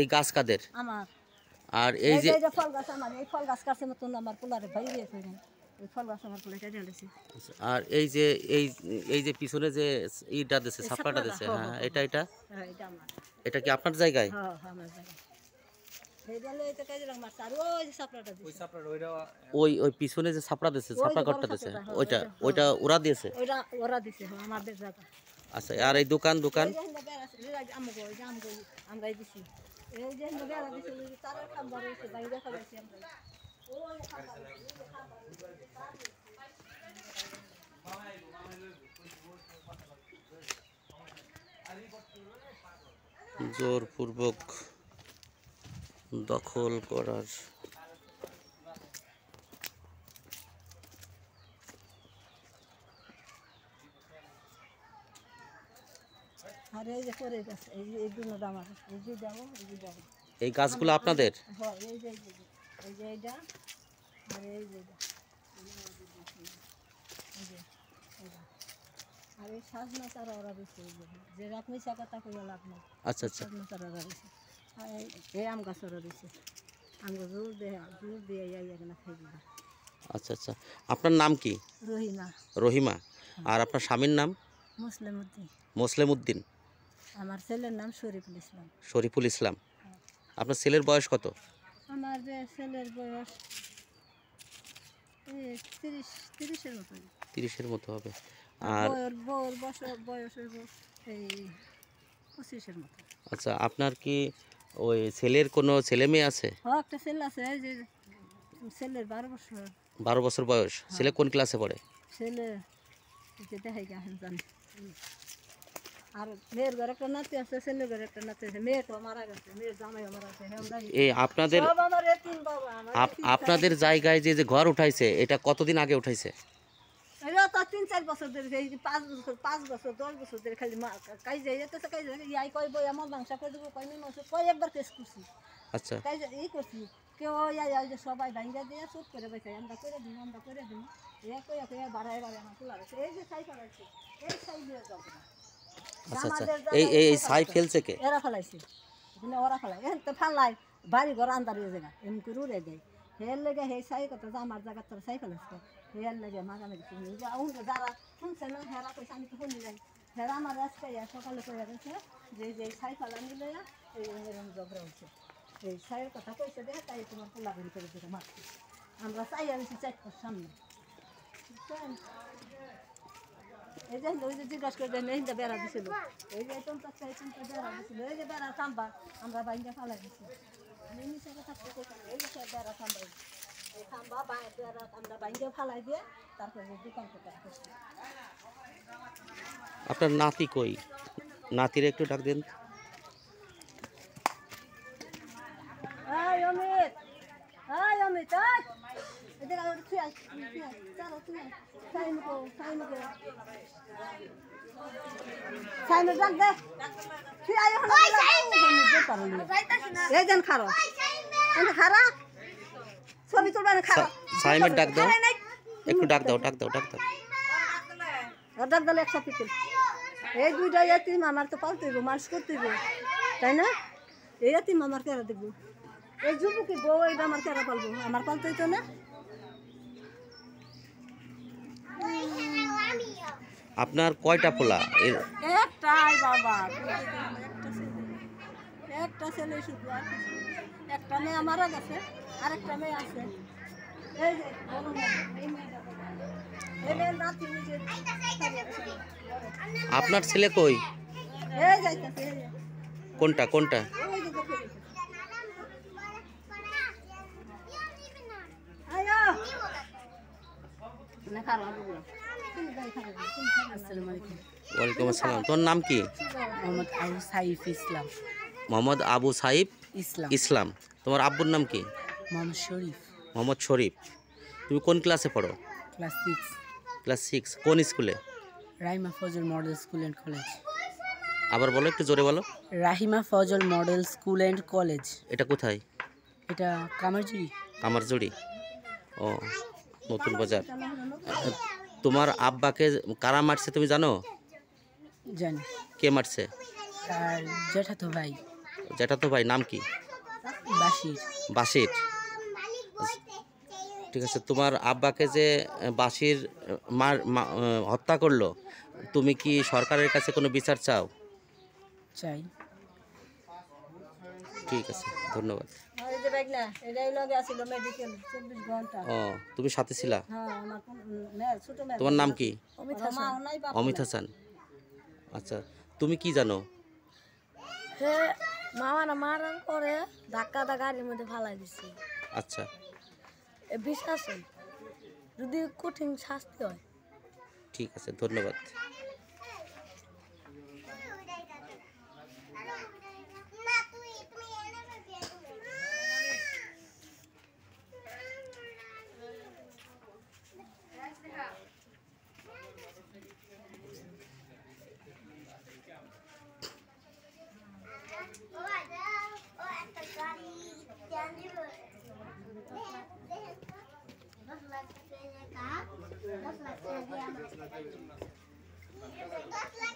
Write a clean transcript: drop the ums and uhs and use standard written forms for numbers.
এই গাছ কাদের? আমার। আর এই যে ফল গাছ আমার, এই ফল গাছ কাছে মতন আমার পোলারে ভাই দিয়েছে, এই ফল গাছ আমার পোলা কেটে দিয়েছে। আর এই যে পিছনে যে ইটা দিছে, ছাপড়াটা দিছে, হ্যাঁ এটা আমার। এটা কি আপনার জায়গায়? হ্যাঁ আমার জায়গায়। ওই পিছনে যে ছাপড়া দিছে, ছাপড়া ঘরটা দিছে, ওইটা ওরা দিয়েছে? ওরা দিছে আমাদের জায়গা। আচ্ছা, আর এই দোকান আমরাই দিছি। এই যে বেড়া দিছে, তারের খাম্বা রয়েছে, বাইরে ফেলাইছি আমরা। জোরপূর্বক দখল করার আর এই যে করে গেছে, এইগুলো আমার, এই যে যাবো, এই যে যাবো। এই গাছগুলো আপনাদের? হ্যাঁ, এই যে এইটা, আর এই যে আর এই সাজনা চারা ওরা দিচ্ছে, যে আপনি চাকাটা করে লাভ নেই। আচ্ছা আচ্ছা, সাজনা চারা ওরা দিচ্ছে, এই আম গাছ ওরা দিচ্ছে, আমরা জোর দিয়ে এখানে খাই দিলাম। আচ্ছা আচ্ছা, আপনার নাম কি? রহিমা। রহিমা। আর আপনার স্বামীর নাম? মুসলিম উদ্দিন। মুসলিম উদ্দিন। আমার ছেলের নাম শরীফুল ইসলাম। শরীফুল ইসলাম। আপনার ছেলের বয়স কত? আমার ছেলের বয়স 30-এর মতো। 30-এর মতো হবে। আর বউর বয়স এই 25-এর মতো। আচ্ছা, আপনার কি ওই ছেলের কোনো ছেলে মেয়ে আছে? হ্যাঁ, একটা ছেলে আছে, এই যে ছেলের 12 বছর। 12 বছর বয়স। ছেলে কোন ক্লাসে পড়ে? ছেলে দেখাই গেছেন জানি। আর মেয়ের ঘরে একটা নাতি আছে, ছেলের ঘরে একটা নাতি আছে। মেয়ে তো মারা গেছে, মেয়ের জামাই মারা গেছে। এই আপনাদের জায়গায় যে ঘর উঠাইছে, এটা কতদিন আগে উঠাইছে? এটা তো 3-4 বছর ধরে, 5 বছর 10 বছর ধরে খালি কাজ যাইতেছে, কাজ ইয়াই কই বই আমার মাংস করে দেবো, কই মাংস কই একবার কেস করছি। আচ্ছা, কাজ এই করছি, কেউ যে সবাই ভাঙ্গা দিয়ে চুপ করে বসে, আমরা করে দিই এ কই বাড়ায় আমার তোলা গেছে। এই যে সাই ফেলাইছে, এই সাই দিয়ে যাবো না। আচ্ছা আচ্ছা, এই সাই ফেলছে কে? এরা ফেলাইছে, ওরা ফেলাই এখন তো ফালাই বাড়ি ঘর আন্দার জায়গা এমনি করে উড়ে দেয়। হের লেগে হে সাই কথা আমার জায়গা তোর সাই ফেলাইছে, হের লেগে মাঝামাঝি যারা শুনছে না, হেরা কইছে আমি তো শুনি যাই, হেরা আমার রাস্তায় সকালে করে গেছে যে সাই ফেলা নিলে এরকম ঝগড়া হচ্ছে। এই সাইয়ের কথা কইছে দেখে, তাই তোমার পোলাবেন করে দিকে মারছে। আমরা চাই আনছি 4টার সামনে। এই যে ওই যে জিজ্ঞাসা করে দেন, এই যে বেড়া দিছিল, এই যে বেড়া দিছিল, এই যে বেড়া খাম্বা আমরা বাইন্দা ফালাই দিছি। আমি নিচে থাকতে এই যে বেড়া খাম্বা, এই খাম্বা বেড়া আমরা বাইন্দা ফালাই দিয়ে তারপরে দোকান করছি। আপনার নাতি কই? নাতির একটু ডাক দেন। অমিত, অমিত, এদিকে তুই আয়, চলো তুই আয়, সাইমে ডাক দে, তুই আয় এই দেন খারো, ছবি তুলবেন খারো। সাইমের ডাক দাও, একটু ডাক দাও। ডাক দিলে একসাথে তুল। এই দুইটা এতিম আমার তো পালতে হইব, মানুষ করতে হইব, তাই না? এই এতিম আমার কেরা দেখবো, এই যুবকি বউ এইটা আমার কেরা পালবো, আমার পালতে হইতো না। আপনার কয়টা পোলা? একটাই বাবা, একটা ছেলে শুধু, একটা মেয়ে মারা গেছে, আরেকটা মেয়ে আছে। এই যে আপনার ছেলে কই? এই যাইতেছে, কোনটা? ওয়ালাইকুম আসসালাম। তোর নাম কি? মোহাম্মদ আবু সাইফ ইসলাম। মোহাম্মদ আবু সাইফ ইসলাম। তোমার আব্বুর নাম কি? মোহাম্মদ শরীফ। তুমি কোন ক্লাসে পড়ো? ক্লাস 6। কোন স্কুলে? Rahima Fazal model school and college. আবার বলো, একটু জোরে বলো। Rahima Fazal model school and college. এটা কোথায়? এটা কামারজুড়ি। ও, নতুন বাজার। তোমার আব্বাকে কারা মারছে তুমি জানো? জানি। কে মারছে? আর জ্যাঠাতো ভাই জ্যাঠাতো ভাই নাম কি? বাসির। বাসির। ঠিক আছে, তোমার আব্বাকে যে বাসির হত্যা করলো, তুমি কি সরকারের কাছে কোনো বিচার চাও? চাই। ঠিক আছে, ধন্যবাদ। এই যে ব্যাগ না, এটাই লগে আছিল মেডিকেল 24 ঘন্টা। ও, তুমি সাথে ছিলা? হ্যাঁ, আমার মেয়ে, ছোট মেয়ে। তোমার নাম কি? মাও নাই, বাপ অমিত হাসান। আচ্ছা, তুমি কি জানো? হে মামারা মারার পরে ধাক্কা গাড়ির মধ্যে ফালাই দিচ্ছে। আচ্ছা, বিশ্বাস যদি কঠিন শাস্তি হয়। ঠিক আছে, ধন্যবাদ। That's like